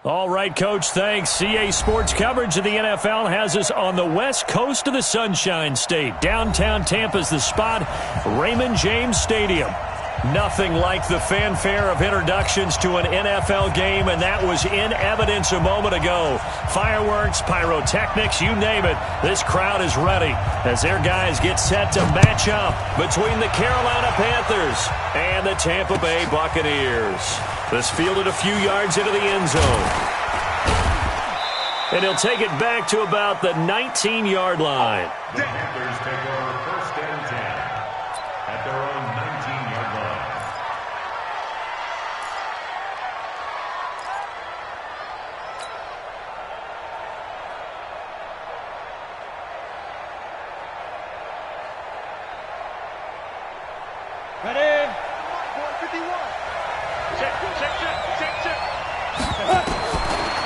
All right, Coach, thanks. CA Sports coverage of the NFL has us on the west coast of the Sunshine State. Downtown Tampa's the spot, Raymond James Stadium. Nothing like the fanfare of introductions to an NFL game, and that was in evidence a moment ago. Fireworks, pyrotechnics, you name it. This crowd is ready as their guys get set to match up between the Carolina Panthers and the Tampa Bay Buccaneers. This fielded a few yards into the end zone. And he'll take it back to about the 19-yard line. The Panthers take over first and 10 at their own 19-yard line. Ready? 51. Check.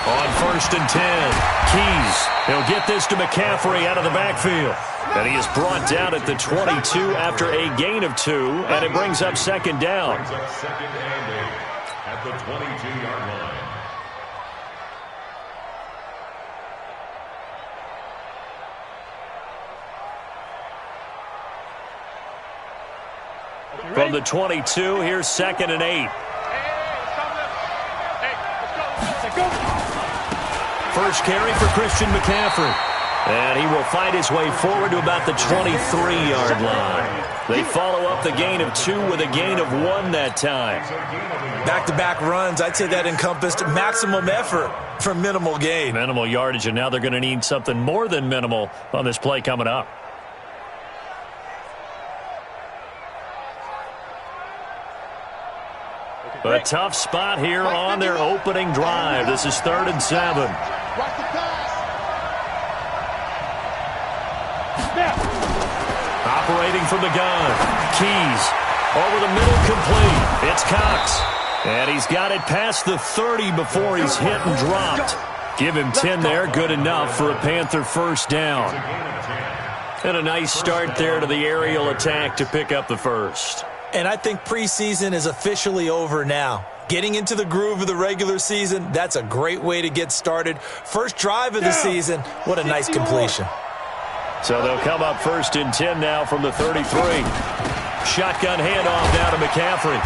On first and 10, Keys. He'll get this to McCaffrey out of the backfield. And he is brought down at the 22 after a gain of 2, and it brings up second down. Brings up second and 8 at the 22-yard line. From the 22, here's second and 8. First carry for Christian McCaffrey. And he will fight his way forward to about the 23-yard line. They follow up the gain of 2 with a gain of 1 that time. Back-to-back runs, I'd say that encompassed maximum effort for minimal gain. Minimal yardage, and now they're going to need something more than minimal on this play coming up. A tough spot here on their opening drive. This is 3rd and 7. Operating from the gun. Keys over the middle, complete. It's Cox. And he's got it past the 30 before he's hit and dropped. Give him 10 there. Good enough for a Panther first down. And a nice start there to the aerial attack to pick up the first. And I think preseason is officially over now. Getting into the groove of the regular season, that's a great way to get started. First drive of the season, what a nice completion. So they'll come up first and 10 now from the 33. Shotgun handoff down to McCaffrey.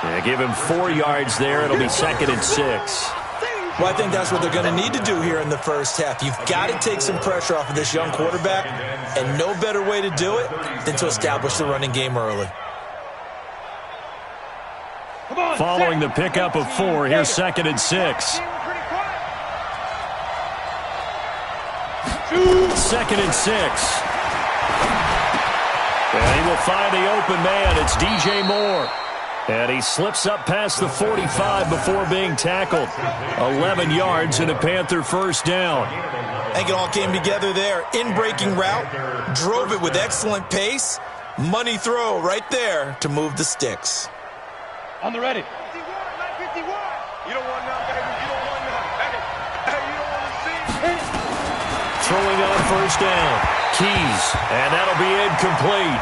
Yeah, give him 4 yards there. It'll be 2nd and 6. Well, I think that's what they're going to need to do here in the first half. You've got to take some pressure off of this young quarterback, and no better way to do it than to establish the running game early. Following the pickup of 4, here's 2nd and 6. 2nd and 6. And he will find the open man. It's DJ Moore. And he slips up past the 45 before being tackled. 11 yards and a Panther first down. I think it all came together there. In-breaking route, drove it with excellent pace. Money throw right there to move the sticks. On the ready. You don't want none, baby. You don't want none. Hey, you don't want to see. Throwing on first down. Keys. And that'll be incomplete.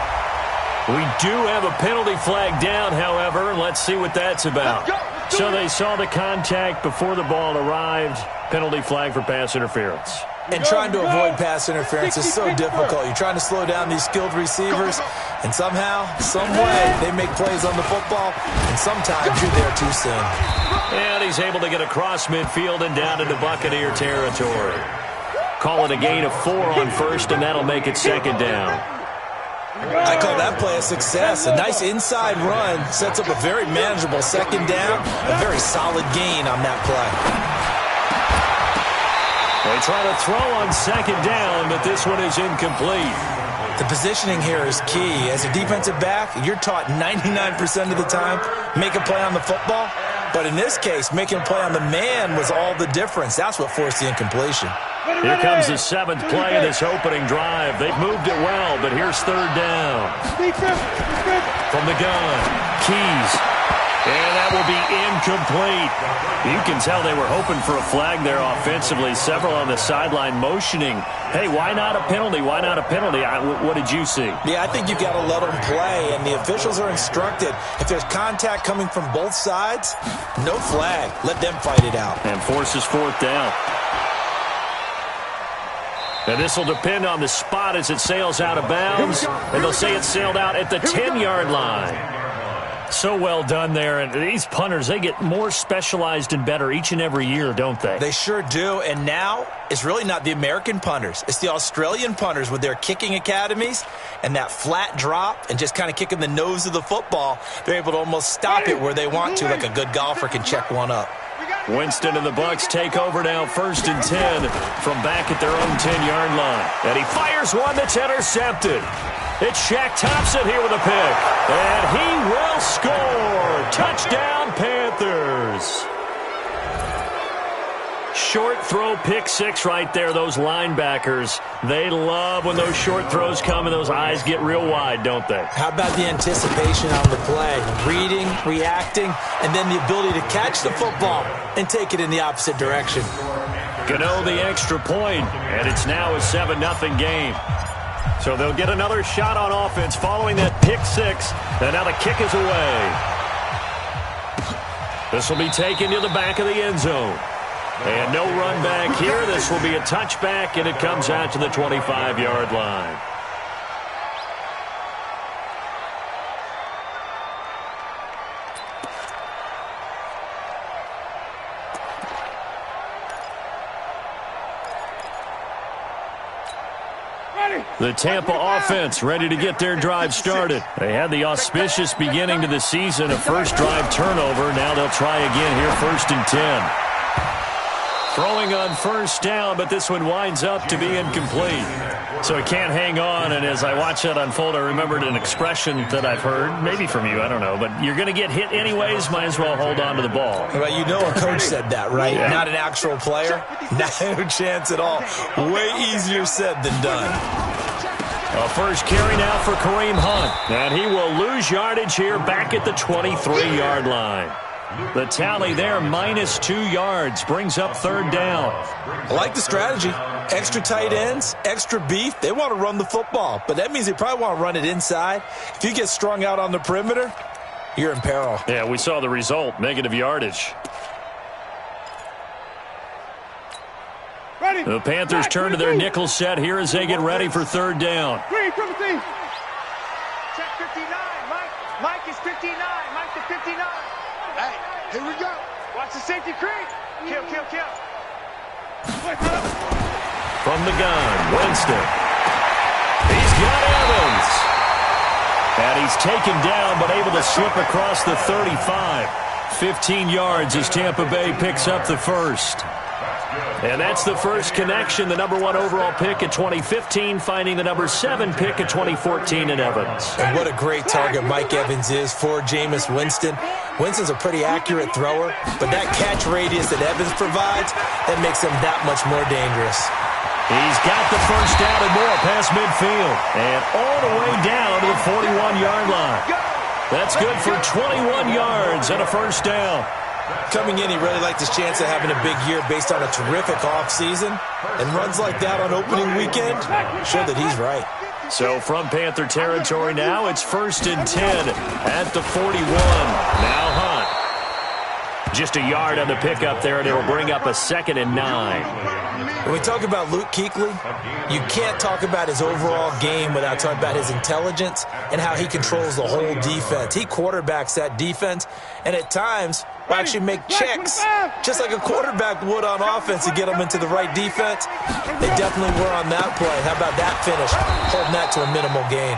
We do have a penalty flag down, however. Let's see what that's about. So they saw the contact before the ball arrived. Penalty flag for pass interference. And trying to avoid pass interference is so difficult. You're trying to slow down these skilled receivers, and somehow, some way, they make plays on the football, and sometimes you're there too soon. And he's able to get across midfield and down into Buccaneer territory. Call it a gain of 4 on first, and that'll make it 2nd down. I call that play a success. A nice inside run sets up a very manageable 2nd down, a very solid gain on that play. They try to throw on 2nd down, but this one is incomplete. The positioning here is key. As a defensive back, you're taught 99% of the time, make a play on the football. But in this case, making a play on the man was all the difference. That's what forced the incompletion. Here comes the 7th play of this opening drive. They've moved it well, but here's 3rd down. From the gun, Keys. And that will be incomplete. You can tell they were hoping for a flag there offensively. Several on the sideline motioning, hey, why not a penalty? Why not a penalty? What did you see? Yeah, I think you've got to let them play, and the officials are instructed. If there's contact coming from both sides, no flag. Let them fight it out. And forces fourth down. And this will depend on the spot as it sails out of bounds. And they'll say it sailed out at the 10-yard line. So well done there. And these punters, they get more specialized and better each and every year, don't they? They sure do. And now it's really not the American punters. It's the Australian punters with their kicking academies and that flat drop and just kind of kicking the nose of the football. They're able to almost stop it where they want to, like a good golfer can check one up. Winston and the Bucs take over now, 1st and 10 from back at their own 10-yard line. And he fires one that's intercepted. It's Shaq Thompson here with a pick. And he will score. Touchdown, Panthers. Short throw, pick six right there. Those linebackers, they love when those short throws come and those eyes get real wide, don't they? How about the anticipation on the play? Reading, reacting, and then the ability to catch the football and take it in the opposite direction. Gano the extra point, and it's now a 7-0 game. So they'll get another shot on offense following that pick six. And now the kick is away. This will be taken to the back of the end zone. And no run back here. This will be a touchback, and it comes out to the 25-yard line. The Tampa offense ready to get their drive started. They had the auspicious beginning to the season, a first drive turnover. Now they'll try again here, 1st and 10. Throwing on first down, but this one winds up to be incomplete. So it can't hang on, and as I watch that unfold, I remembered an expression that I've heard, maybe from you, I don't know, but you're going to get hit anyways, might as well hold on to the ball. Well, you know a coach said that, right? Yeah. Not an actual player. No chance at all. Way easier said than done. A first carry now for Kareem Hunt, and he will lose yardage here back at the 23-yard line. The tally there, -2 yards, brings up 3rd down. I like the strategy. Extra tight ends, extra beef. They want to run the football, but that means they probably want to run it inside. If you get strung out on the perimeter, you're in peril. Yeah, we saw the result, negative yardage. Ready. The Panthers turn to their nickel set here as they get ready for 3rd down. Green, triple team. Check 59. Mike is 59. Mike to 59. Hey, here we go. Watch the safety creep. Kill. From the gun, Winston. He's got Evans. And he's taken down but able to slip across the 35. 15 yards as Tampa Bay picks up the first. And that's the first connection, the number 1 overall pick at 2015, finding the number 7 pick at 2014 in Evans. And what a great target Mike Evans is for Jameis Winston. Winston's a pretty accurate thrower, but that catch radius that Evans provides, that makes him that much more dangerous. He's got the first down and more past midfield. And all the way down to the 41-yard line. That's good for 21 yards and a first down. Coming in, he really liked his chance of having a big year based on a terrific offseason. And runs like that on opening weekend show that he's right. So from Panther territory now, it's 1st and 10 at the 41. Now Hunt. Just a yard on the pickup there, and it'll bring up a 2nd and 9. When we talk about Luke Kuechly, you can't talk about his overall game without talking about his intelligence and how he controls the whole defense. He quarterbacks that defense, and at times will actually make checks, just like a quarterback would on offense to get them into the right defense. They definitely were on that play. How about that finish? Holding that to a minimal gain.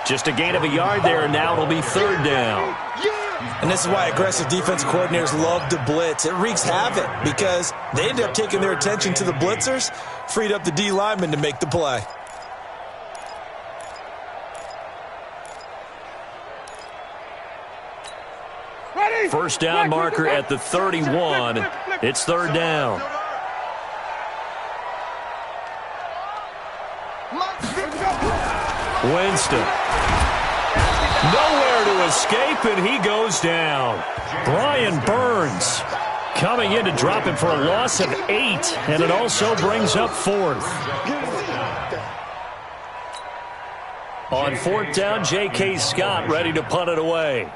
Just a gain of a yard there, and now it'll be 3rd down. And this is why aggressive defense coordinators love to blitz. It wreaks havoc because they end up taking their attention to the blitzers, freed up the D lineman to make the play. Ready. First down marker at the 31. It's 3rd down. Winston. Nowhere to to escape, and he goes down. Brian Burns coming in to drop him for a loss of 8, and it also brings up 4th. On 4th down, J.K. Scott ready to punt it away.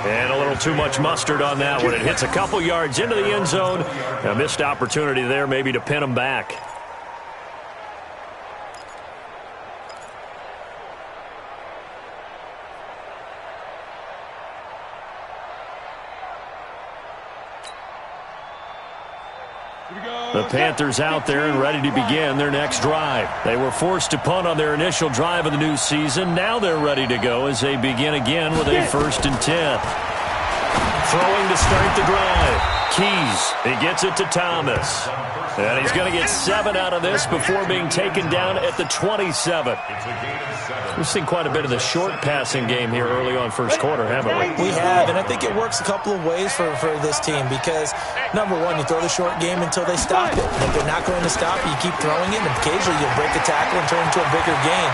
And a little too much mustard on that one. It hits a couple yards into the end zone. A missed opportunity there maybe to pin him back. The Panthers out there and ready to begin their next drive. They were forced to punt on their initial drive of the new season. Now they're ready to go as they begin again with a 1st and 10. Throwing to start the drive. Keys, he gets it to Thomas. And he's going to get 7 out of this before being taken down at the 27. We've seen quite a bit of the short passing game here early on first quarter, haven't we? We have, and I think it works a couple of ways for this team because, number one, you throw the short game until they stop it. And if they're not going to stop it, you keep throwing it, and occasionally you'll break a tackle and turn it into a bigger game.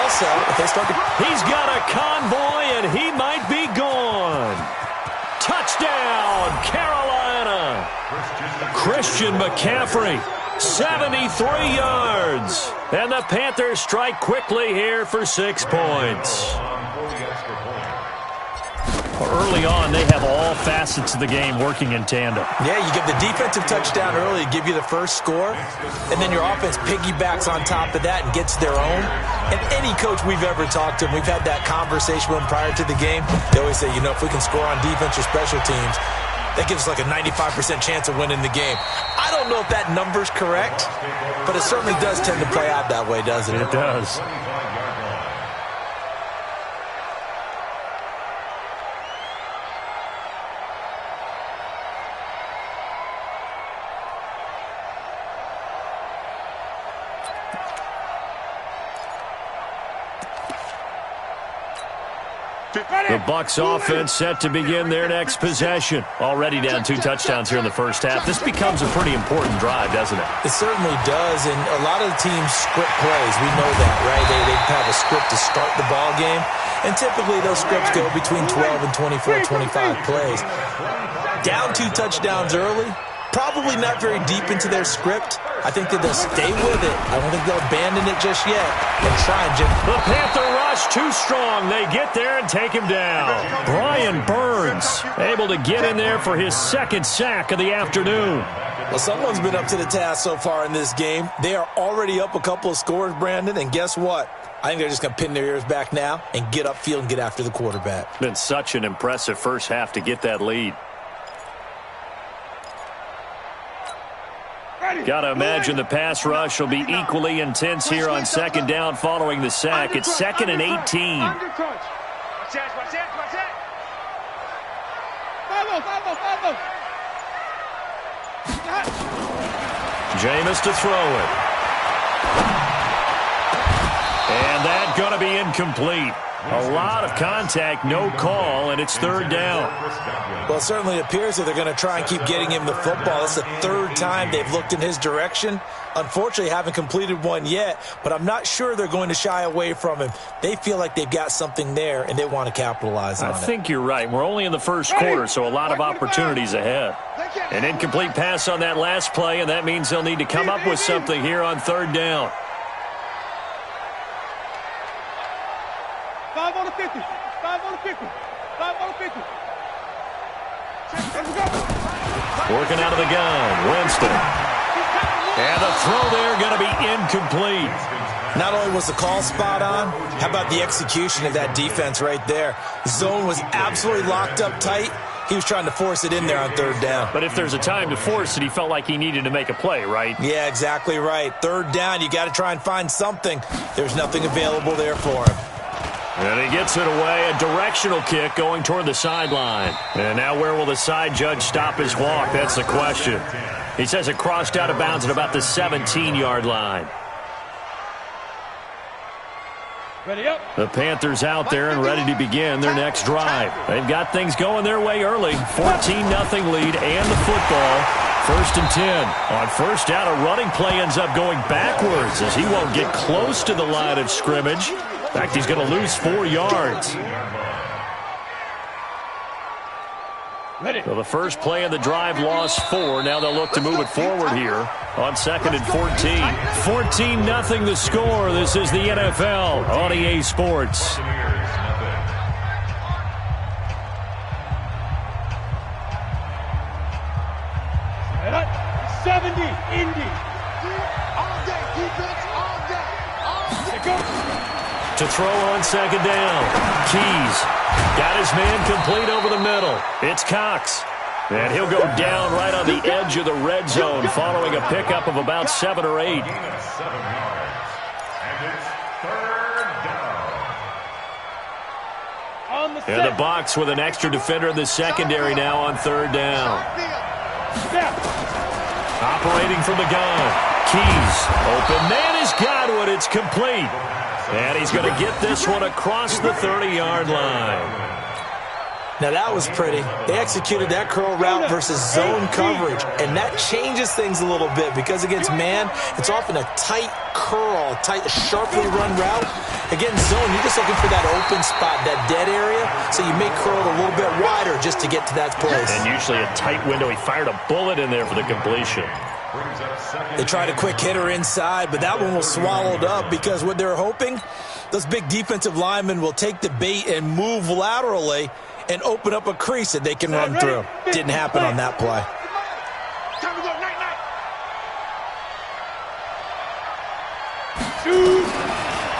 Also, if they start to... He's got a convoy, and he might be gone. Touchdown, Carolina. Christian McCaffrey, 73 yards. And the Panthers strike quickly here for 6 points. Early on, they have all facets of the game working in tandem. Yeah, you give the defensive touchdown early to give you the first score, and then your offense piggybacks on top of that and gets their own. And any coach we've ever talked to, we've had that conversation with them prior to the game, they always say, you know, if we can score on defense or special teams, that gives us like a 95% chance of winning the game. I don't know if that number's correct, but it certainly does tend to play out that way, doesn't it? It does. The Bucs offense set to begin their next possession. Already down 2 touchdowns here in the first half. This becomes a pretty important drive, doesn't it? It certainly does, and a lot of the teams script plays. We know that, right? They have a script to start the ball game, and typically those scripts go between 12 and 24, 25 plays. Down 2 touchdowns early, probably not very deep into their script. I think that they'll stay with it. I don't think they'll abandon it just yet and try and The Panther rush too strong. They get there and take him down. Brian Burns able to get in there for his 2nd sack of the afternoon. Well, someone's been up to the task so far in this game. They are already up a couple of scores, Brandon, and guess what? I think they're just going to pin their ears back now and get upfield and get after the quarterback. Been such an impressive first half to get that lead. Got to imagine the pass rush will be equally intense here on 2nd down following the sack. It's 2nd and 18. Watch that, watch that, watch that. Jameis to throw it. And that's going to be incomplete. A lot of contact, no call, and it's 3rd down. Well, it certainly appears that they're going to try and keep getting him the football. It's the 3rd time they've looked in his direction. Unfortunately, haven't completed one yet, but I'm not sure they're going to shy away from him. They feel like they've got something there, and they want to capitalize on it. I think you're right. We're only in the first quarter, so a lot of opportunities ahead. An incomplete pass on that last play, and that means they'll need to come up with something here on 3rd down. 5 on the 50. 5 on the 50. 5 on the 50. Let's go. Working out of the gun. Winston. And the throw there going to be incomplete. Not only was the call spot on, how about the execution of that defense right there? Zone was absolutely locked up tight. He was trying to force it in there on 3rd down. But if there's a time to force it, he felt like he needed to make a play, right? Yeah, exactly right. 3rd down, you got to try and find something. There's nothing available there for him. And he gets it away, a directional kick going toward the sideline. And now where will the side judge stop his walk? That's the question. He says it crossed out of bounds at about the 17-yard line. The Panthers out there and ready to begin their next drive. They've got things going their way early. 14-0 lead and the football. 1st and 10. On first down, a running play ends up going backwards as he won't get close to the line of scrimmage. In fact, he's going to lose 4 yards. So the first play of the drive lost 4. Now they'll look to move it forward here on 2nd and 14. 14-0 the score. This is the NFL on EA Sports. 70, Indy. All day, defense, all day. To throw on 2nd down. Keys got his man complete over the middle. It's Cox. And he'll go down right on the edge of the red zone following a pickup of about 7 or 8. And it's 3rd down. In the box with an extra defender in the secondary now on 3rd down. Operating from the gun. Keys. Open man is Godwin. It's complete. And he's going to get this one across the 30-yard line. Now that was pretty. They executed that curl route versus zone coverage, and that changes things a little bit because against man, it's often a tight curl, tight, sharply run route. Against zone, you're just looking for that open spot, that dead area, so you may curl it a little bit wider just to get to that place. And usually a tight window. He fired a bullet in there for the completion. They tried a quick hitter inside, but that one was swallowed up because what they're hoping, those big defensive linemen will take the bait and move laterally and open up a crease that they can run through. Didn't happen on that play. Time to go, night-night.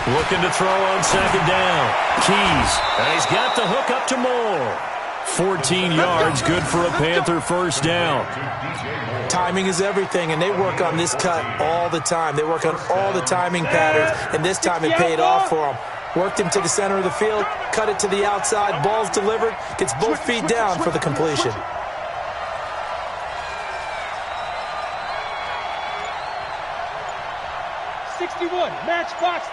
Looking to throw on 2nd down. Keys. And he's got the hook up to Moore. 14 yards, good for a Panther 1st down. Timing is everything, and they work on this cut all the time. They work on all the timing patterns, and this time it paid off for them. Worked him to the center of the field, cut it to the outside, ball's delivered, gets both feet down for the completion. Matchbox.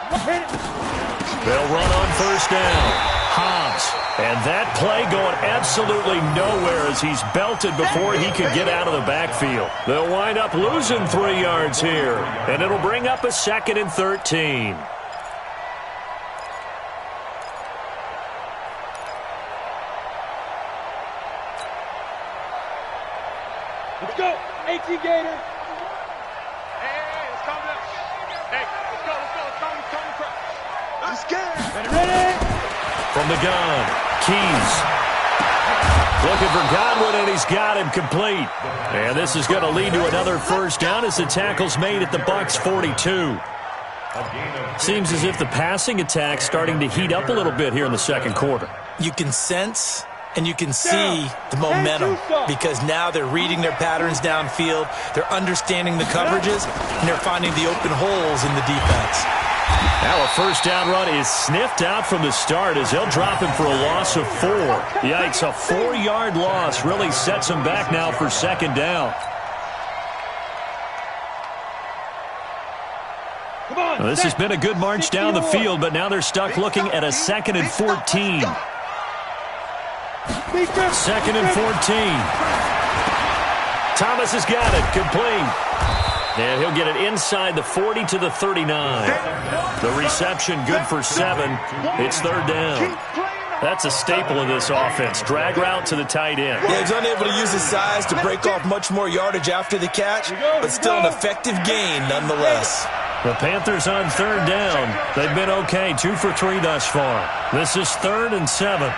They'll run on 1st down. Hobbs. And that play going absolutely nowhere as he's belted before he could get out of the backfield. They'll wind up losing 3 yards here. And it'll bring up a 2nd and 13. Let's go. 18 Gator. Hey, let's calm down. Hey, let's go. Calm down. I'm scared. Ready? From the gun, Keys. Looking for Godwin, and he's got him complete. And this is going to lead to another 1st down as the tackle's made at the Bucs 42. Seems as if the passing attack's starting to heat up a little bit here in the 2nd quarter. You can sense and you can see the momentum because now they're reading their patterns downfield, they're understanding the coverages, and they're finding the open holes in the defense. Now a 1st down run is sniffed out from the start as they'll drop him for a loss of 4. Yikes, a 4-yard loss really sets him back now for 2nd down. Well, this has been a good march down the field, but now they're stuck looking at a 2nd and 14. 2nd and 14. Thomas has got it, complete. And he'll get it inside the 40 to the 39. The reception good for 7. It's 3rd down. That's a staple of this offense. Drag route to the tight end. Yeah, he's unable to use his size to break off much more yardage after the catch, but still an effective gain nonetheless. The Panthers on 3rd down. They've been okay, 2 for 3 thus far. This is 3rd and 7.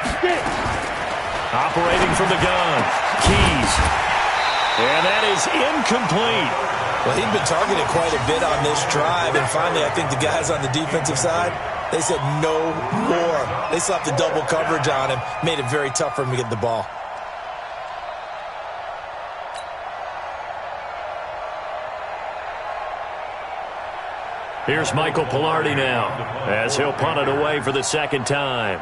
Operating from the gun, Keys. And that is incomplete. Well, he'd been targeted quite a bit on this drive, and finally I think the guys on the defensive side, they said no more. They slapped the double coverage on him, made it very tough for him to get the ball. Here's Michael Pilardi now as he'll punt it away for the 2nd time.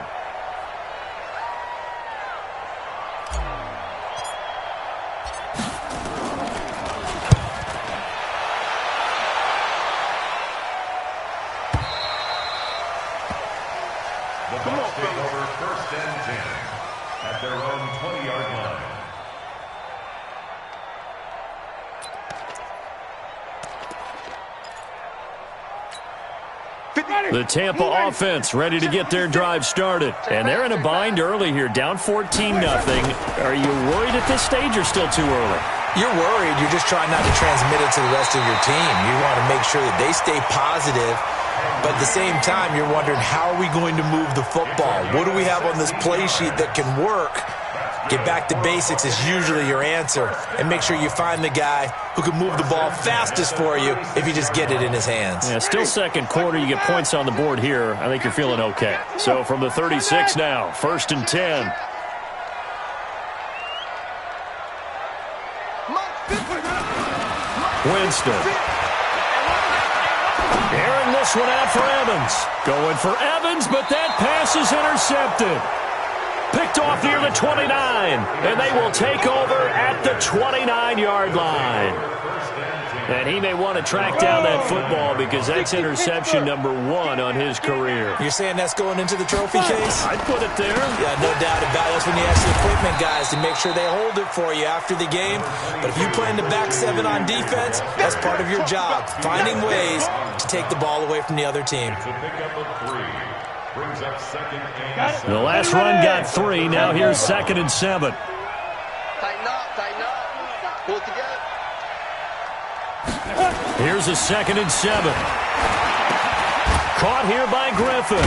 The Tampa offense ready to get their drive started. And they're in a bind early here, down 14-0. Are you worried at this stage or still too early? You're worried. You're just trying not to transmit it to the rest of your team. You want to make sure that they stay positive. But at the same time, you're wondering, how are we going to move the football? What do we have on this play sheet that can work? Get back to basics is usually your answer. And make sure you find the guy who can move the ball fastest for you if you just get it in his hands. Yeah, still second quarter. You get points on the board here. I think you're feeling okay. So from the 36 now, 1st and 10. Winston. Airing this one out for Evans. Going for Evans, but that pass is intercepted. Picked off near the 29, and they will take over at the 29-yard line. And he may want to track down that football because that's interception number 1 on his career. You're saying that's going into the trophy case? I'd put it there. Yeah, no doubt about it. That's when you ask the equipment guys to make sure they hold it for you after the game. But if you play in the back 7 on defense, that's part of your job, finding ways to take the ball away from the other team. The last run got 3. Now here's 2nd and 7. Tighten up. Pull it together. Here's a 2nd and 7. Caught here by Griffin.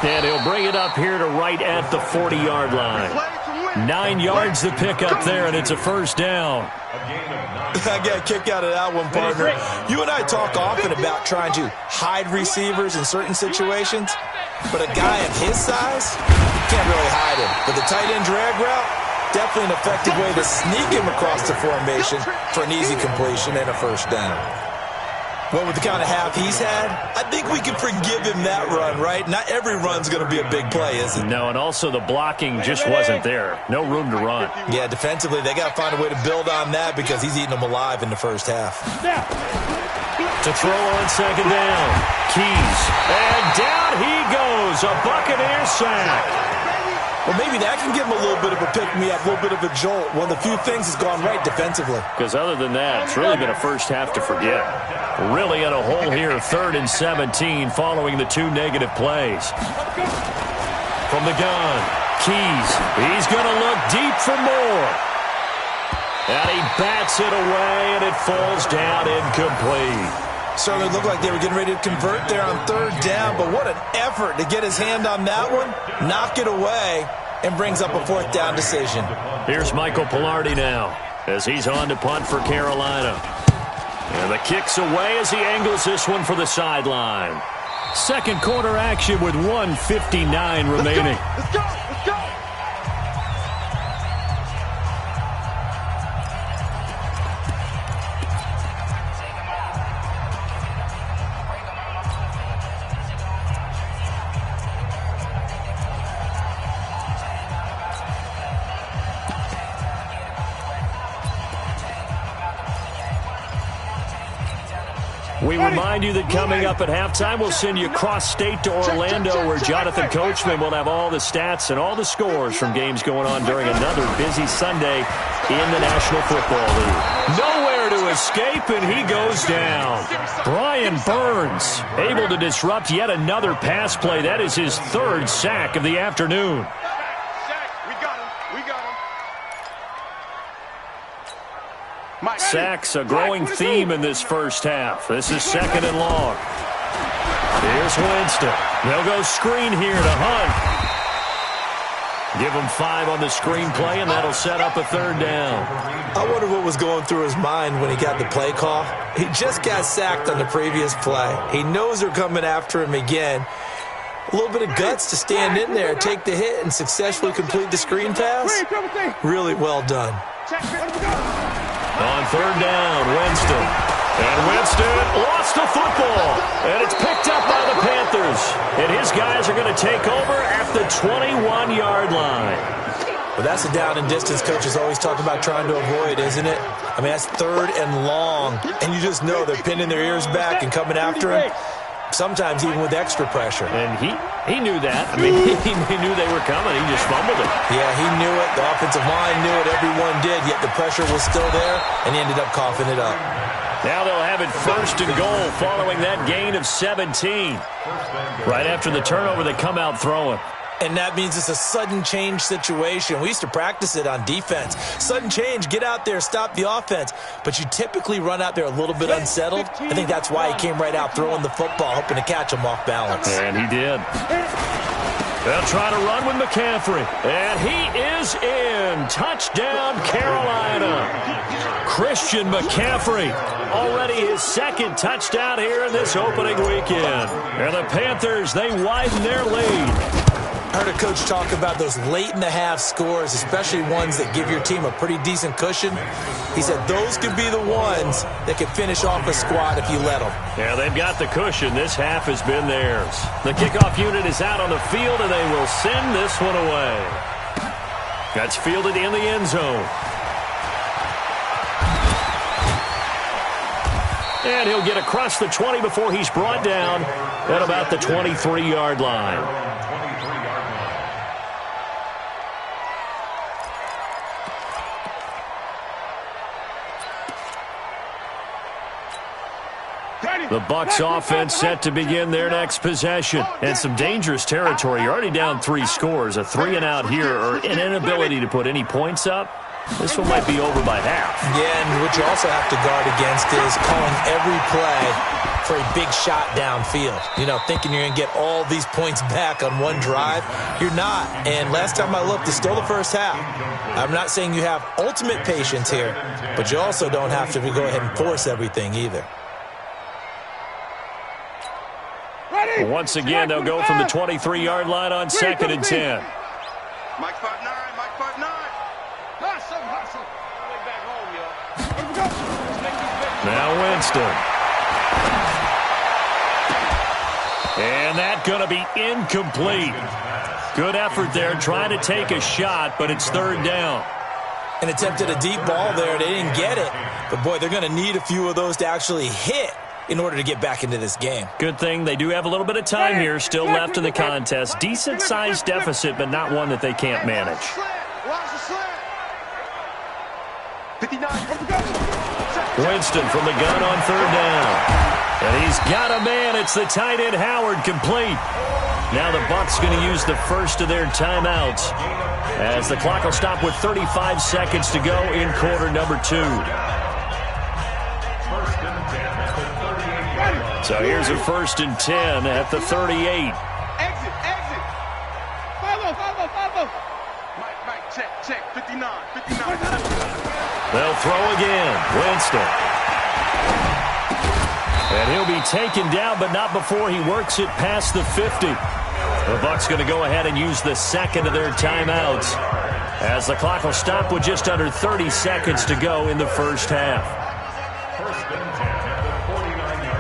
And he'll bring it up here to right at the 40-yard line. 9 yards to pick up there, and it's a first down. I got a kick out of that one, partner. You and I talk often about trying to hide receivers in certain situations, but a guy of his size, can't really hide him. But the tight end drag route, definitely an effective way to sneak him across the formation for an easy completion and a first down. Well, with the kind of half he's had, I think we can forgive him that run, right? Not every run's going to be a big play, is it? No, and also the blocking just wasn't there. No room to run. Yeah, defensively, they got to find a way to build on that because he's eating them alive in the first half. To throw on 2nd down. Keys. And down he goes. A Buccaneer sack. Well, maybe that can give him a little bit of a pick-me-up, a little bit of a jolt. One of the few things has gone right defensively. Because other than that, it's really been a first half to forget. Really in a hole here, 3rd and 17, following the 2 negative plays. From the gun, Keys. He's going to look deep for more. And he bats it away, and it falls down incomplete. Certainly looked like they were getting ready to convert there on 3rd down, but what an effort to get his hand on that one, knock it away, and brings up a 4th down decision. Here's Michael Pilardi now as he's on to punt for Carolina. And the kick's away as he angles this one for the sideline. Second quarter action with 1:59 remaining. Let's go. We remind you that coming up at halftime, we'll send you cross-state to Orlando, where Jonathan Coachman will have all the stats and all the scores from games going on during another busy Sunday in the National Football League. Nowhere to escape, and he goes down. Brian Burns able to disrupt yet another pass play. That is his 3rd sack of the afternoon. Sacks, a growing theme in this first half. This is 2nd and long. Here's Winston. They'll go screen here to Hunt. Give him 5 on the screen play, and that'll set up a 3rd down. I wonder what was going through his mind when he got the play call. He just got sacked on the previous play. He knows they're coming after him again. A little bit of guts to stand in there, take the hit, and successfully complete the screen pass. Really well done. On 3rd down, Winston. And Winston lost the football. And it's picked up by the Panthers. And his guys are going to take over at the 21-yard line. Well, that's the down and distance coaches always talk about trying to avoid, isn't it? I mean, that's 3rd and long. And you just know they're pinning their ears back and coming after him. Sometimes even with extra pressure. And he knew that. I mean, he knew they were coming. He just fumbled it. Yeah, he knew it. The offensive line knew it. Everyone did. Yet the pressure was still there, and he ended up coughing it up. Now they'll have it 1st and goal following that gain of 17. Right after the turnover, they come out throwing. And that means it's a sudden change situation. We used to practice it on defense. Sudden change, get out there, stop the offense. But you typically run out there a little bit unsettled. I think that's why he came right out throwing the football, hoping to catch him off balance. And he did. They'll try to run with McCaffrey. And he is in. Touchdown, Carolina. Christian McCaffrey. Already his 2nd touchdown here in this opening weekend. And the Panthers, they widen their lead. I heard a coach talk about those late-in-the-half scores, especially ones that give your team a pretty decent cushion. He said those could be the ones that could finish off a squad if you let them. Yeah, they've got the cushion. This half has been theirs. The kickoff unit is out on the field, and they will send this one away. That's fielded in the end zone. And he'll get across the 20 before he's brought down at about the 23-yard line. The Bucs offense set to begin their next possession. And some dangerous territory. You're already down 3 scores. A 3-and-out here or an inability to put any points up. This one might be over by half. Yeah, and what you also have to guard against is calling every play for a big shot downfield. You know, thinking you're going to get all these points back on one drive. You're not. And last time I looked, it's still the first half. I'm not saying you have ultimate patience here, but you also don't have to go ahead and force everything either. Once again, they'll go from the 23-yard line on 2nd and 10. Mike 5'9", Mike 5'9". Hustle. Way back home, y'all. Now Winston. And that going to be incomplete. Good effort there, trying to take a shot, but it's 3rd down. And attempted a deep ball there. They didn't get it. But, boy, they're going to need a few of those to actually hit in order to get back into this game. Good thing they do have a little bit of time here still left in the contest. Decent-sized deficit, but not one that they can't manage. Winston from the gun on 3rd down. And he's got a man. It's the tight end Howard, complete. Now the Bucs going to use the first of their timeouts as the clock will stop with 35 seconds to go in quarter number 2. So here's a 1st and 10 at the 38. Exit. Follow. Mike, check. 59. They'll throw again. Winston. And he'll be taken down, but not before he works it past the 50. The Bucs going to go ahead and use the 2nd of their timeouts as the clock will stop with just under 30 seconds to go in the first half. 1st and 10 at the 49-yard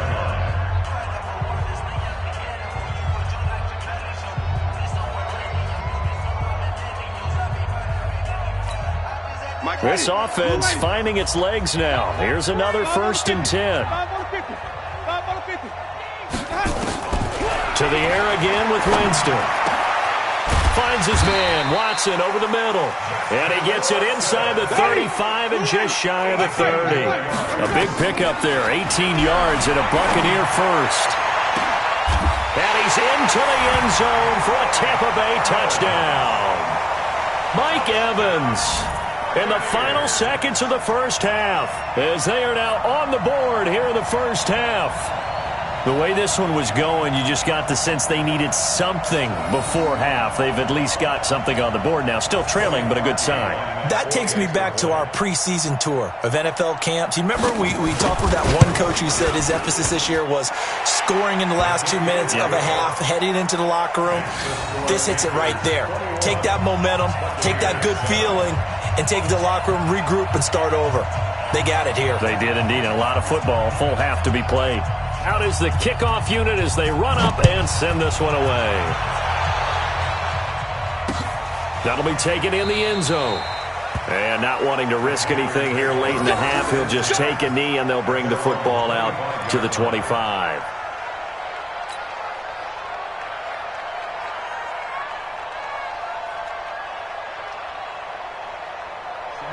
line. This offense finding its legs now. Here's another 1st and 10. To the air again with Winston. Finds his man, Watson, over the middle. And he gets it inside the 35 and just shy of the 30. A big pickup there, 18 yards and a Buccaneer first. And he's into the end zone for a Tampa Bay touchdown. Mike Evans in the final seconds of the first half as they are now on the board here in the first half. The way this one was going, you just got the sense they needed something before half. They've at least got something on the board now. Still trailing, but a good sign. That takes me back to our preseason tour of NFL camps. You remember we talked with that one coach who said his emphasis this year was scoring in the last 2 minutes of a half, heading into the locker room. This hits it right there. Take that momentum, take that good feeling, and take it to the locker room, regroup, and start over. They got it here. They did indeed. A lot of football, full half to be played. Out is the kickoff unit as they run up and send this one away. That'll be taken in the end zone. And not wanting to risk anything here late in the half, he'll just take a knee and they'll bring the football out to the 25.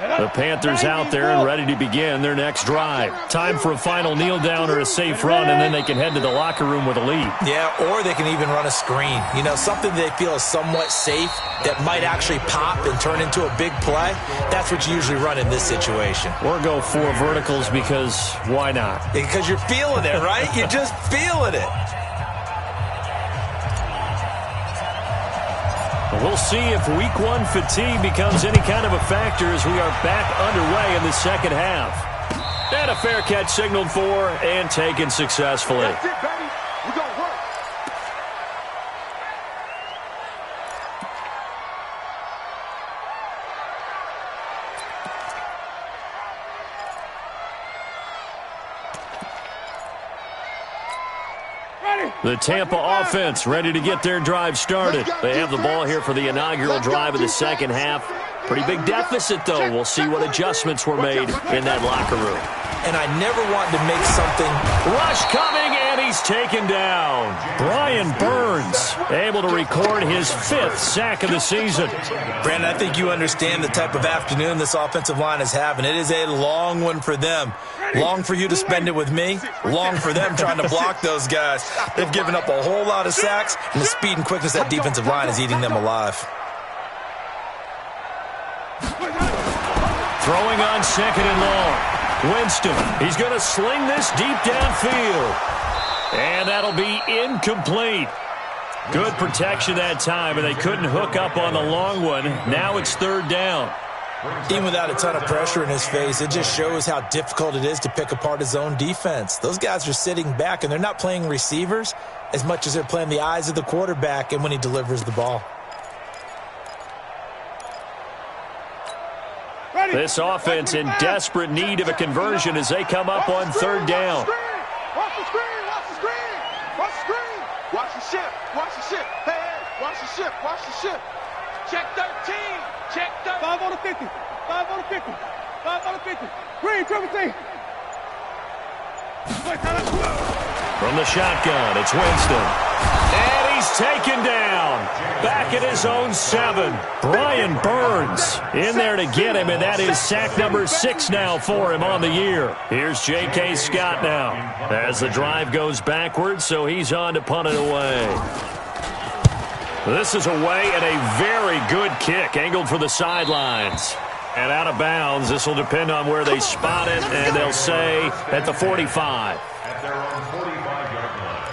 Set up. The Panthers out there and ready to begin their next drive. Time for a final kneel down or a safe run, and then they can head to the locker room with a lead. Yeah, or they can even run a screen. You know, something they feel is somewhat safe that might actually pop and turn into a big play. That's what you usually run in this situation. Or go 4 verticals because why not? Because you're feeling it, right? You're just feeling it. We'll see if Week 1 fatigue becomes any kind of a factor as we are back underway in the second half. And a fair catch signaled for and taken successfully. That's it, baby. We're going to work. The Tampa offense ready to get their drive started. They have the ball here for the inaugural drive of the second half. Pretty big deficit, though. We'll see what adjustments were made in that locker room. And I never want to make something. Rush coming, and he's taken down. Brian Burns able to record his 5th sack of the season. Brandon, I think you understand the type of afternoon this offensive line is having. It is a long one for them. Long for you to spend it with me. Long for them trying to block those guys. They've given up a whole lot of sacks, and the speed and quickness of that defensive line is eating them alive. Throwing on 2nd and long. Winston, he's going to sling this deep downfield. And that'll be incomplete. Good protection that time, and they couldn't hook up on the long one. Now it's 3rd down. Even without a ton of pressure in his face, it just shows how difficult it is to pick apart his own defense. Those guys are sitting back, and they're not playing receivers as much as they're playing the eyes of the quarterback and when he delivers the ball. This offense in desperate need of a conversion as they come up on 3rd down. Watch the screen, watch the screen, watch the screen. Watch the ship, watch the ship. Hey, hey, watch the ship, watch the ship. Check 13, check 13. 5 on the 50, 5 on the 50, 5 on the 50. Green, triple T. From the shotgun, it's Winston. And he's taken down. Back at his own 7. Brian Burns in there to get him, and that is sack number 6 now for him on the year. Here's J.K. Scott now as the drive goes backwards, so he's on to punt it away. This is away and a very good kick, angled for the sidelines. And out of bounds, this will depend on where they spot it, and they'll say at the 45. At their own 45-yard line.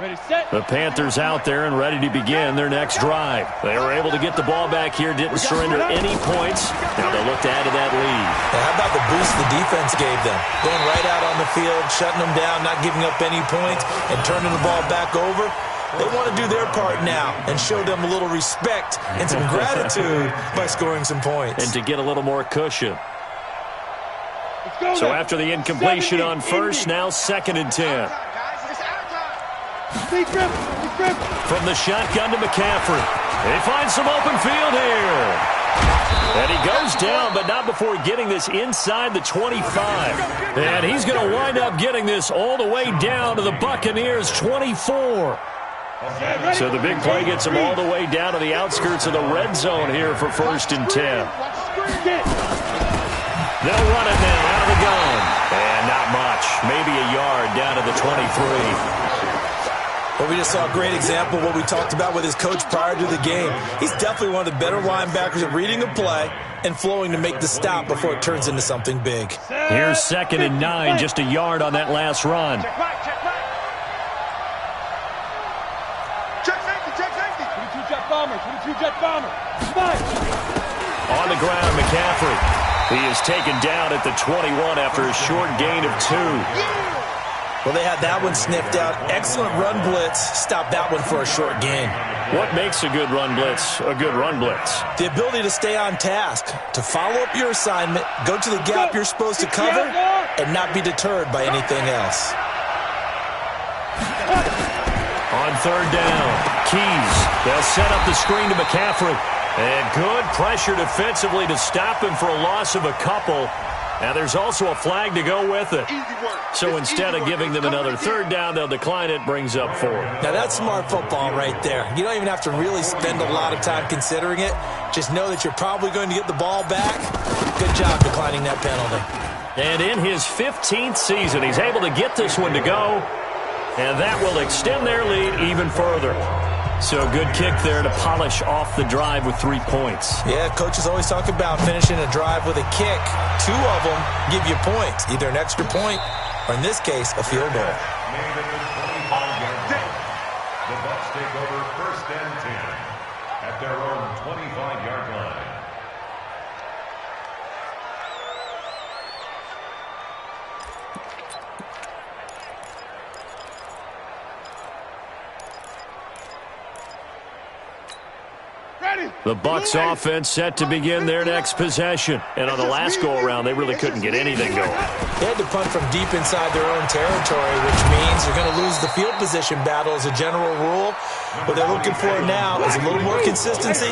Ready, set. The Panthers out there and ready to begin their next drive. They were able to get the ball back here, didn't surrender any points. Now they look to add to that lead. Now, how about the boost the defense gave them? Going right out on the field, shutting them down, not giving up any points, and turning the ball back over. They want to do their part now and show them a little respect and some gratitude by scoring some points. And to get a little more cushion. So after the incompletion on 1st, now 2nd and 10. From the shotgun to McCaffrey. They find some open field here. And he goes down, but not before getting this inside the 25. And he's going to wind up getting this all the way down to the Buccaneers' 24. So the big play gets him all the way down to the outskirts of the red zone here for 1st and 10. They'll run it now out of the gun. And not much. Maybe a yard down to the 23. Well, we just saw a great example of what we talked about with his coach prior to the game. He's definitely one of the better linebackers at reading a play and flowing to make the stop before it turns into something big. Here's 2nd and 9, just a yard on that last run. Check right, check right. Check safety, check safety. 22 jet bomber, 22 jet bomber. Five. On the ground, McCaffrey. He is taken down at the 21 after a short gain of 2. Well, they had that one sniffed out. Excellent run blitz. Stopped that one for a short gain. What makes a good run blitz a good run blitz? The ability to stay on task, to follow up your assignment, go to the gap you're supposed to cover, and not be deterred by anything else. On 3rd down, Keys. They'll set up the screen to McCaffrey. And good pressure defensively to him for a loss of a couple. Now there's also a flag to go with it. So instead of giving them another third down, they'll decline it, brings up 4. Now that's smart football right there. You don't even have to really spend a lot of time considering it. Just know that you're probably going to get the ball back. Good job declining that penalty. And in his 15th season, he's able to get this one to go. And that will extend their lead even further. So good kick there to polish off the drive with 3 points. Yeah, coaches always talk about finishing a drive with a kick. 2 of them give you points, either an extra point or, in this case, a field goal. The Bucs take over 1st and 10 at their own 25-yard line. The Bucs offense set to begin their next possession. And on the last go-around, they really couldn't get anything going. They had to punt from deep inside their own territory, which means they're going to lose the field position battle as a general rule. What they're looking for now is a little more consistency,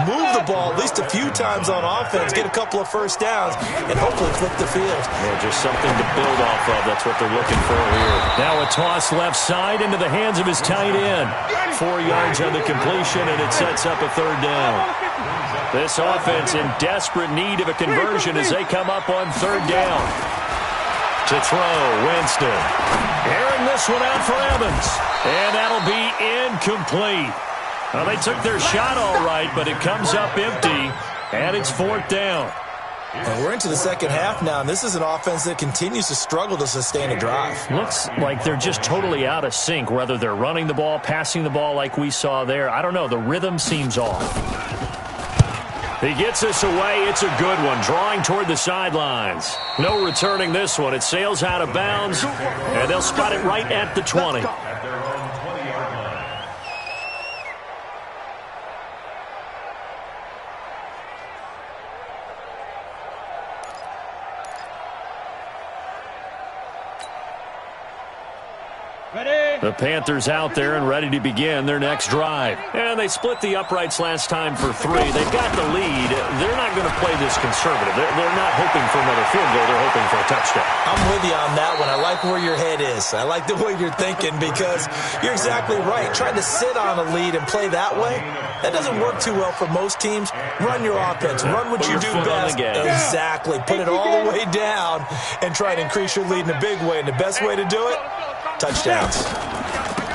move the ball at least a few times on offense, get a couple of first downs, and hopefully flip the field. Well, just something to build off of. That's what they're looking for here. Now a toss left side into the hands of his tight end. 4 yards on the completion, and it sets up a third down. This offense in desperate need of a conversion as they come up on third down. To throw, Winston. Airing this one out for Evans. And that'll be incomplete. Well, they took their shot all right, but it comes up empty, and it's 4th down. And we're into the second half now, and this is an offense that continues to struggle to sustain a drive. Looks like they're just totally out of sync, whether they're running the ball, passing the ball like we saw there. I don't know. The rhythm seems off. He gets this away. It's a good one, drawing toward the sidelines. No returning this one. It sails out of bounds, and they'll spot it right at the 20. At their own 20-yard line. The Panthers out there and ready to begin their next drive. And they split the uprights last time for 3. They've got the lead. They're not going to play this conservative. They're not hoping for another field goal. They're hoping for a touchdown. I'm with you on that one. I like where your head is. I like the way you're thinking because you're exactly right. Trying to sit on a lead and play that way, that doesn't work too well for most teams. Run your offense. Run what you do best. Exactly. Put it all the way down and try to increase your lead in a big way. And the best way to do it, touchdowns.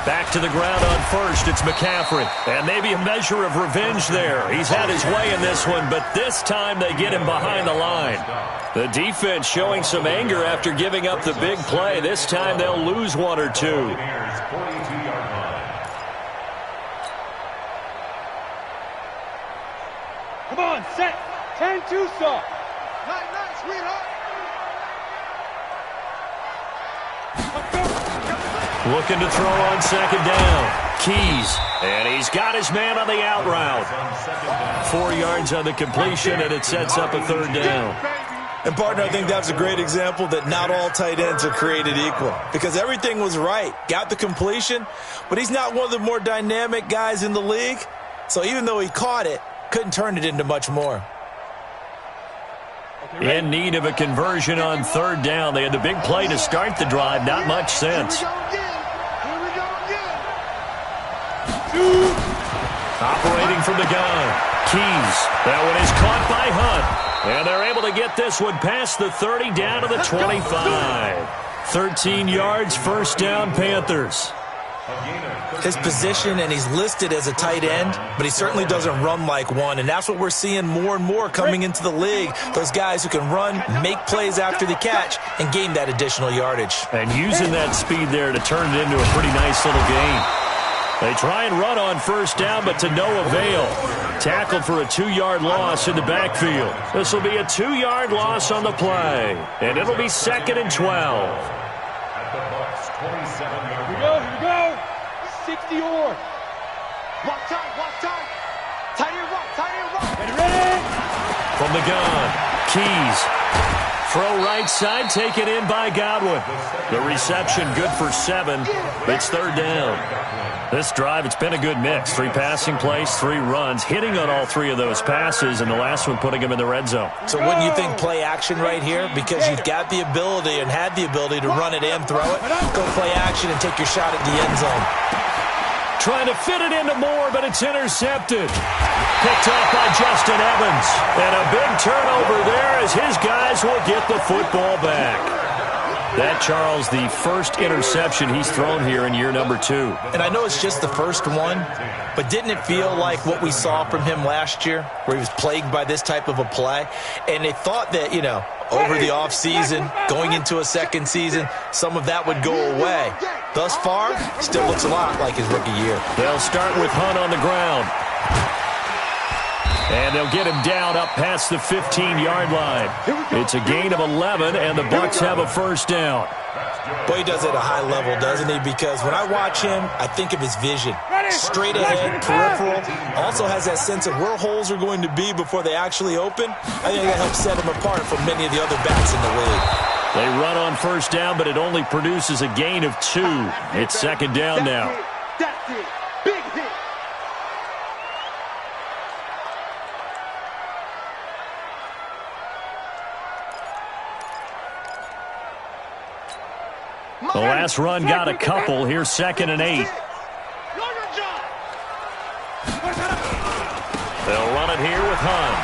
Back to the ground on first. It's McCaffrey. And maybe a measure of revenge there. He's had his way in this one, but this time they get him behind the line. The defense showing some anger after giving up the big play. This time they'll lose 1 or 2. Come on, set. 10-2, sir. Night, sweetheart. Looking to throw on second down. Keys. And he's got his man on the out route. 4 yards on the completion, and it sets up a third down. And, partner, I think that's a great example that not all tight ends are created equal because everything was right. Got the completion, but he's not one of the more dynamic guys in the league. So even though he caught it, couldn't turn it into much more. In need of a conversion on third down. They had the big play to start the drive. Not much sense. Operating from the gun. Keys. That one is caught by Hunt. And they're able to get this one past the 30 down to the 25. 13 yards, first down, Panthers. His position, and he's listed as a tight end, but he certainly doesn't run like one, and that's what we're seeing more and more coming into the league. Those guys who can run, make plays after the catch, and gain that additional yardage. And using that speed there to turn it into a pretty nice little gain. They try and run on first down, but to no avail. Tackled for a 2-yard loss in the backfield. This will be a 2-yard loss on the play, and it'll be 2nd and 12. At the Bucs 27-yard line. Here we go. 60 or. Walk tight. Tight end, walk. Ready. From the gun, Keys Throw right side, taken in by Godwin. The reception good for 7. It's third down. This drive, it's been a good mix. 3 passing plays, 3 runs, hitting on all 3 of those passes, and the last one putting him in the red zone. So wouldn't you think play action right here? Because you've got the ability and had the ability to run it and throw it. Go play action and take your shot at the end zone. Trying to fit it into Moore, but it's intercepted. Picked off by Justin Evans. And a big turnover there as his guys will get the football back. That, Charles, the first interception he's thrown here in year number 2. And I know it's just the first one, but didn't it feel like what we saw from him last year, where he was plagued by this type of a play? And they thought that, you know, over the offseason, going into a second season, some of that would go away. Thus far, still looks a lot like his rookie year. They'll start with Hunt on the ground. And they'll get him down up past the 15-yard line. It's a gain of 11, and the Bucs have a first down. Boy, he does it at a high level, doesn't he? Because when I watch him, I think of his vision. Straight ahead, peripheral. Also has that sense of where holes are going to be before they actually open. I think that helps set him apart from many of the other backs in the league. They run on first down, but it only produces a gain of 2. It's second down now. That's it. Big hit. The last run got a couple. Here's 2nd and 8. They'll run it here with Hunt.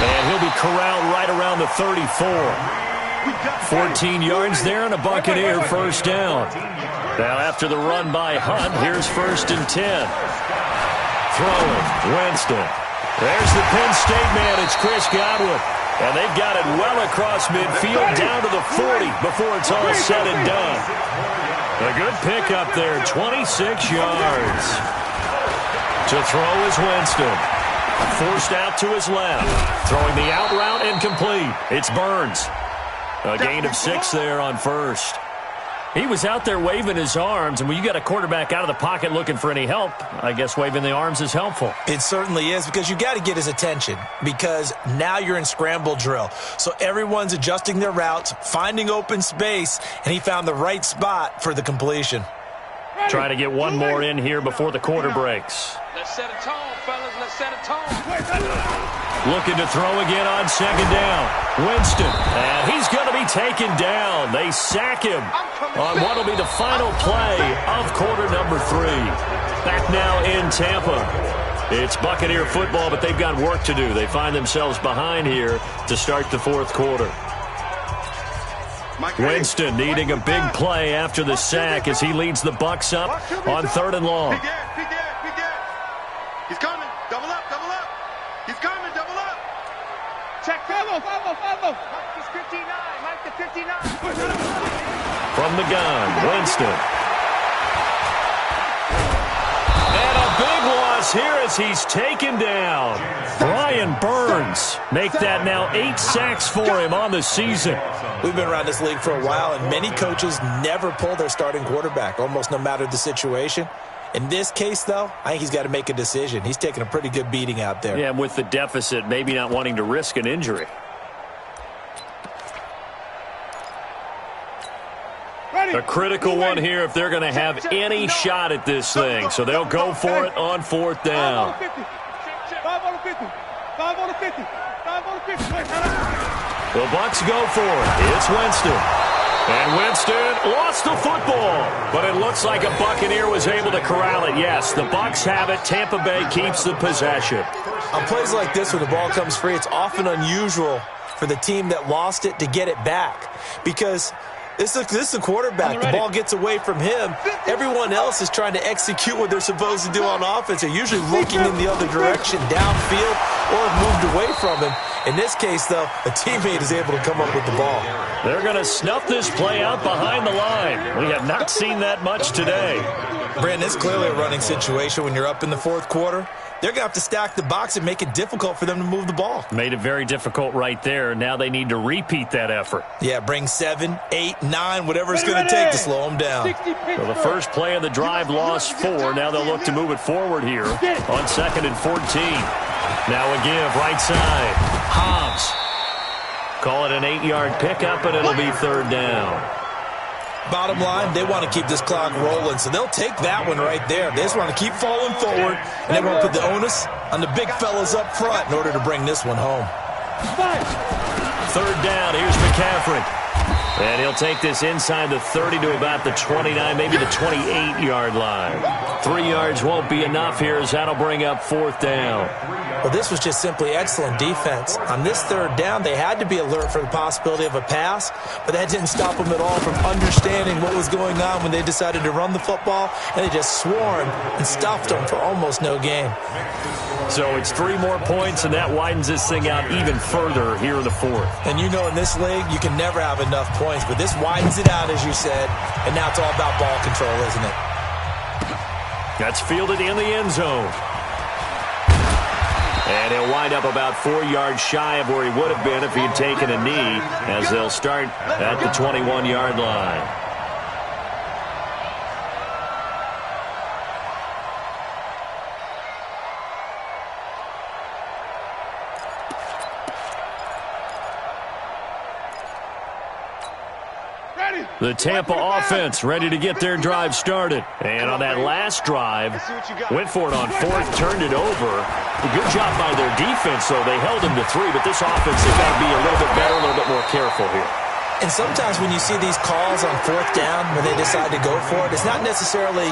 And he'll be corralled right around the 34. 14 yards there and a Buccaneer first down. Now after the run by Hunt, here's 1st and 10. Throwing, Winston. There's the Penn State man. It's Chris Godwin. And they've got it well across midfield down to the 40 before it's all said and done. A good pickup there, 26 yards. To throw is Winston. Forced out to his left. Throwing the out route incomplete. It's Burns. A gain of 6 there on first. He was out there waving his arms, and when you got a quarterback out of the pocket looking for any help, I guess waving the arms is helpful. It certainly is, because you got to get his attention, because now you're in scramble drill. So everyone's adjusting their routes, finding open space, and he found the right spot for the completion. Try to get one more in here before the quarter breaks. Let's set a tone, fellas. Let's set a tone. Looking to throw again on second down. Winston, and he's going to be taken down. They sack him on what will be the final play of quarter number 3. Back now in Tampa. It's Buccaneer football, but they've got work to do. They find themselves behind here to start the 4th quarter. Winston needing a big play after the sack as he leads the Bucs up on 3rd and long. He's coming. Double up, double up. He's coming, double up. Check, follow. Mike is 59. Mike the 59. From the gun, Winston. And a big loss here as he's taken down. Brian Burns make that now 8 sacks for him on the season. We've been around this league for a while, and many coaches never pull their starting quarterback, almost no matter the situation. In this case, though, I think he's got to make a decision. He's taking a pretty good beating out there. Yeah, with the deficit, maybe not wanting to risk an injury. A critical one here if they're going to have any shot at this thing. So they'll go for it on 4th down. 5 on the 50. 5 on the 50. 5 on the 50. The Bucs go for it. It's Winston. And Winston lost the football. But it looks like a Buccaneer was able to corral it. Yes, the Bucs have it. Tampa Bay keeps the possession. On plays like this when the ball comes free, it's often unusual for the team that lost it to get it back. Because this is the quarterback. The ball gets away from him. Everyone else is trying to execute what they're supposed to do on offense. They're usually looking in the other direction, downfield, or moved away from him. In this case, though, a teammate is able to come up with the ball. They're going to snuff this play out behind the line. We have not seen that much today. Brandon, it's clearly a running situation when you're up in the 4th quarter. They're going to have to stack the box and make it difficult for them to move the ball. Made it very difficult right there. Now they need to repeat that effort. Yeah, bring 7, 8, 9, whatever it's going to take to slow them down. So the first play of the drive lost 4. Now they'll look to move it forward here on 2nd and 14. Now a give right side. Hobbs. Call it an 8-yard pickup, and it'll be third down. Bottom line, they want to keep this clock rolling, so they'll take that one right there. They just want to keep falling forward, and they want to put the onus on the big fellas up front in order to bring this one home. Third down, here's McCaffrey. And he'll take this inside the 30 to about the 29, maybe the 28-yard line. 3 yards won't be enough here as that'll bring up fourth down. Well, this was just simply excellent defense. On this third down, they had to be alert for the possibility of a pass, but that didn't stop them at all from understanding what was going on when they decided to run the football, and they just swarmed and stuffed them for almost no gain. So it's 3 more points, and that widens this thing out even further here in the fourth. And you know in this league, you can never have enough points, but this widens it out, as you said, and now it's all about ball control, isn't it? That's fielded in the end zone. And he'll wind up about 4 yards shy of where he would have been if he had taken a knee, as they'll start at the 21-yard line. The Tampa offense ready to get their drive started. And on that last drive, went for it on fourth, turned it over. Good job by their defense, though. They held him to 3, but this offense has got to be a little bit better, a little bit more careful here. And sometimes when you see these calls on fourth down, when they decide to go for it, it's not necessarily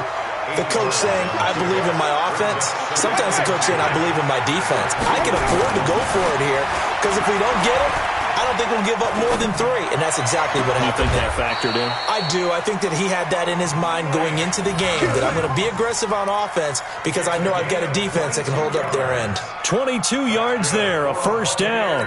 the coach saying, I believe in my offense. Sometimes the coach saying, I believe in my defense. I can afford to go for it here, because if we don't get it, I don't think we'll give up more than 3, and that's exactly what happened. You think that factored in? I do. I think that he had that in his mind going into the game, that I'm going to be aggressive on offense because I know I've got a defense that can hold up their end. 22 yards there, a first down.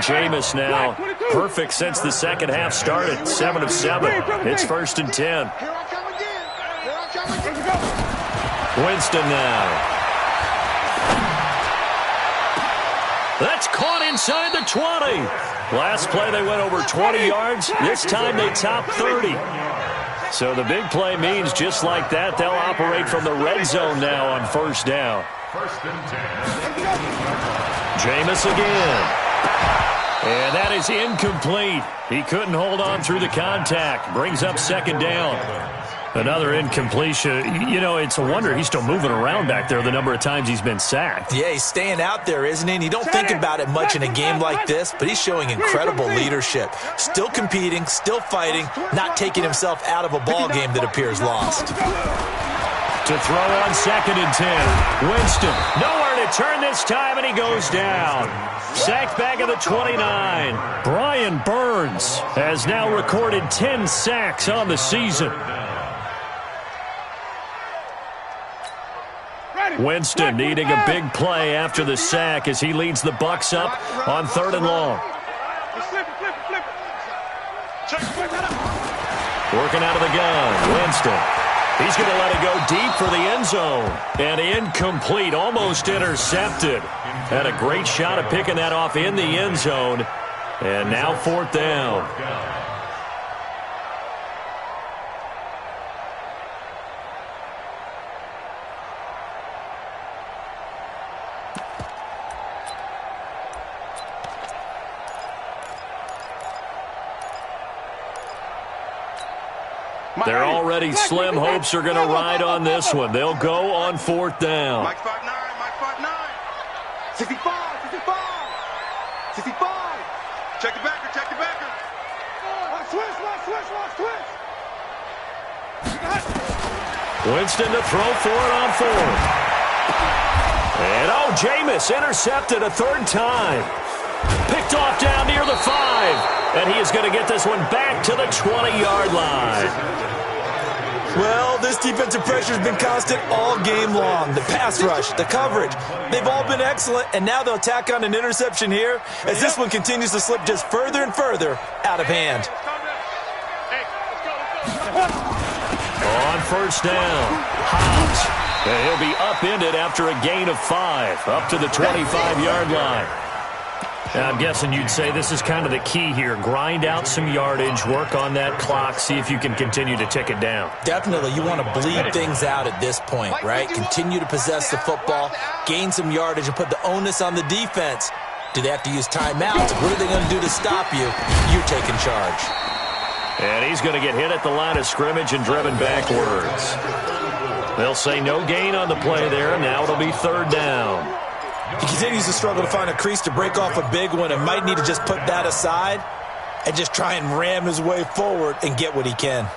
Jameis now perfect since the second half started, 7 of 7. It's 1st and 10. Here I come again. Here I come again. Winston now. That's caught inside the 20. Last play they went over 20 yards. This time they top 30. So the big play means just like that, they'll operate from the red zone now on first down. 1st and 10. Jameis again. And that is incomplete. He couldn't hold on through the contact. Brings up second down. Another incompletion. You know, it's a wonder he's still moving around back there the number of times he's been sacked. Yeah, he's staying out there, isn't he? And you don't think about it much in a game like this, but he's showing incredible leadership. Still competing, still fighting, not taking himself out of a ball game that appears lost. To throw on 2nd and 10. Winston, nowhere to turn this time, and he goes down. Sacked back at the 29. Brian Burns has now recorded 10 sacks on the season. Winston needing a big play after the sack as he leads the Bucs up on 3rd and long. Working out of the gun, Winston. He's going to let it go deep for the end zone. And incomplete, almost intercepted. Had a great shot at picking that off in the end zone. And now 4th down. Their already slim hopes are going to ride on this one. They'll go on 4th down. Mike 5'9", Mike 5'9". 65, 65, 65. Check the backer, check the backer. Watch switch, watch switch, watch switch. Winston to throw for it on 4th. And Jameis intercepted a 3rd time. Picked off down near the 5. And he is going to get this one back to the 20-yard line. Well, this defensive pressure has been constant all game long. The pass rush, the coverage, they've all been excellent, and now they'll tack on an interception here as this one continues to slip just further and further out of hand. On 1st down, Hobbs. And he'll be upended after a gain of 5, up to the 25-yard line. I'm guessing you'd say this is kind of the key here. Grind out some yardage, work on that clock, see if you can continue to tick it down. Definitely. You want to bleed things out at this point, right? Continue to possess the football, gain some yardage, and put the onus on the defense. Do they have to use timeouts? What are they going to do to stop you? You're taking charge. And he's going to get hit at the line of scrimmage and driven backwards. They'll say no gain on the play there. Now it'll be third down. He continues to struggle to find a crease to break off a big one and might need to just put that aside and just try and ram his way forward and get what he can.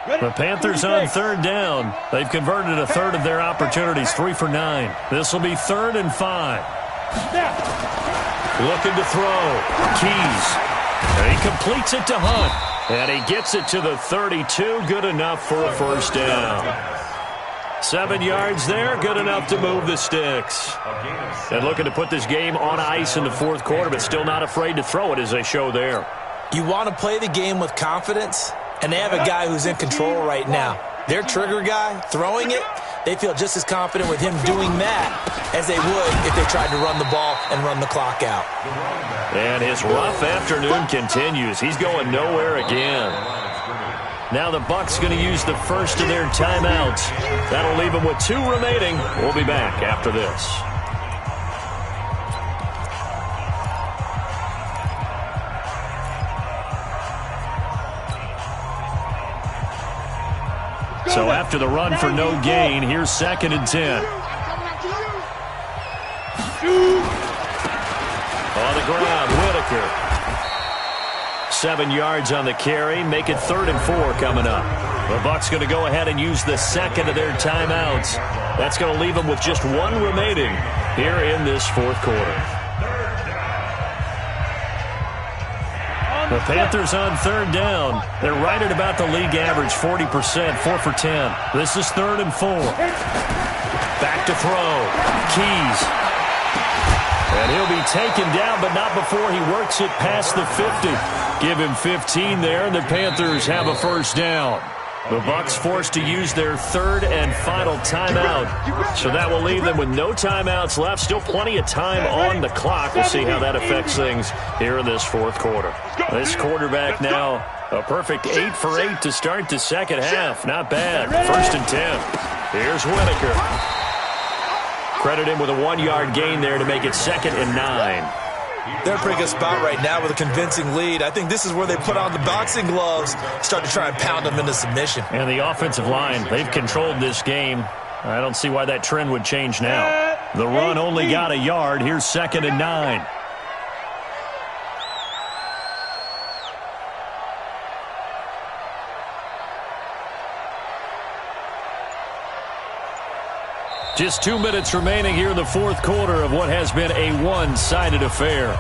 The Panthers on third down. They've converted a third of their opportunities, 3 for 9. This will be 3rd and 5. Looking to throw. Keys. And he completes it to Hunt. And he gets it to the 32. Good enough for a first down. 7 yards there. Good enough to move the sticks. And looking to put this game on ice in the fourth quarter, but still not afraid to throw it as they show there. You want to play the game with confidence? And they have a guy who's in control right now. Their trigger guy, throwing it, they feel just as confident with him doing that as they would if they tried to run the ball and run the clock out. And his rough afternoon continues. He's going nowhere again. Now the Bucs going to use the first of their timeouts. That'll leave them with 2 remaining. We'll be back after this. So after the run for no gain, here's 2nd and 10. On the ground, Whitaker. 7 yards on the carry. Make it 3rd and 4 coming up. The Bucs going to go ahead and use the second of their timeouts. That's going to leave them with just 1 remaining here in this fourth quarter. The Panthers on third down. They're right at about the league average, 40%, 4 for 10. This is 3rd and 4. Back to throw. Keys. And he'll be taken down, but not before he works it past the 50. Give him 15 there, and the Panthers have a first down. The Bucs forced to use their 3rd and final timeout. So that will leave them with no timeouts left. Still plenty of time on the clock. We'll see how that affects things here in this fourth quarter. This quarterback now a perfect 8 for 8 to start the second half. Not bad. 1st and 10. Here's Whitaker. Credit him with a 1-yard gain there to make it 2nd and 9. They're in a pretty good spot right now with a convincing lead. I think this is where they put on the boxing gloves, start to try and pound them into submission. And the offensive line, they've controlled this game. I don't see why that trend would change now. The run only got a yard. Here's 2nd and 9. Just 2 minutes remaining here in the fourth quarter of what has been a one-sided affair.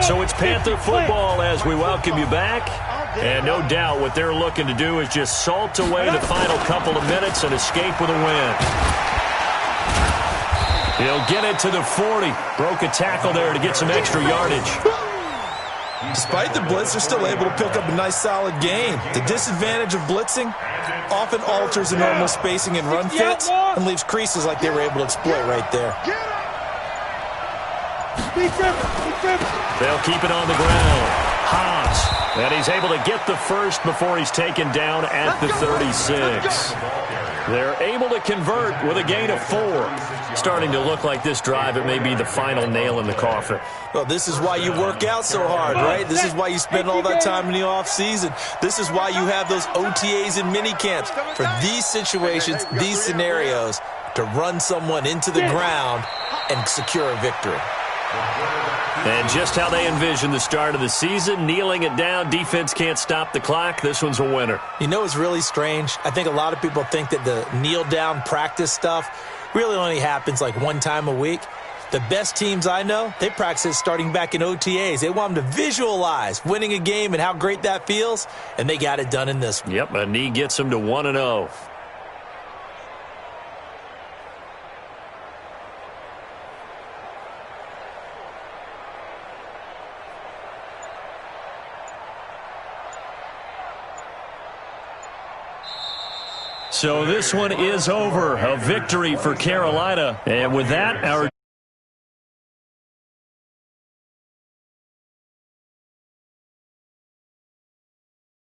So it's Panther football as we welcome you back. And no doubt what they're looking to do is just salt away the final couple of minutes and escape with a win. He'll get it to the 40. Broke a tackle there to get some extra yardage. Despite the blitz, they're still able to pick up a nice, solid gain. The disadvantage of blitzing often alters the normal spacing and run fits and leaves creases like they were able to exploit right there. They'll keep it on the ground. Hobbs, and he's able to get the first before he's taken down at the 36. They're able to convert with a gain of 4. Starting to look like this drive, it may be the final nail in the coffin. Well, this is why you work out so hard, right? This is why you spend all that time in the offseason. This is why you have those OTAs and mini camps for these situations, these scenarios, to run someone into the ground and secure a victory. And just how they envision the start of the season, kneeling it down, defense can't stop the clock. This one's a winner. You know what's really strange? I think a lot of people think that the kneel-down practice stuff really only happens like 1 time a week. The best teams I know, they practice it starting back in OTAs. They want them to visualize winning a game and how great that feels, and they got it done in this one. Yep, a knee gets them to 1-0. So this one is over. A victory for Carolina. And with that, our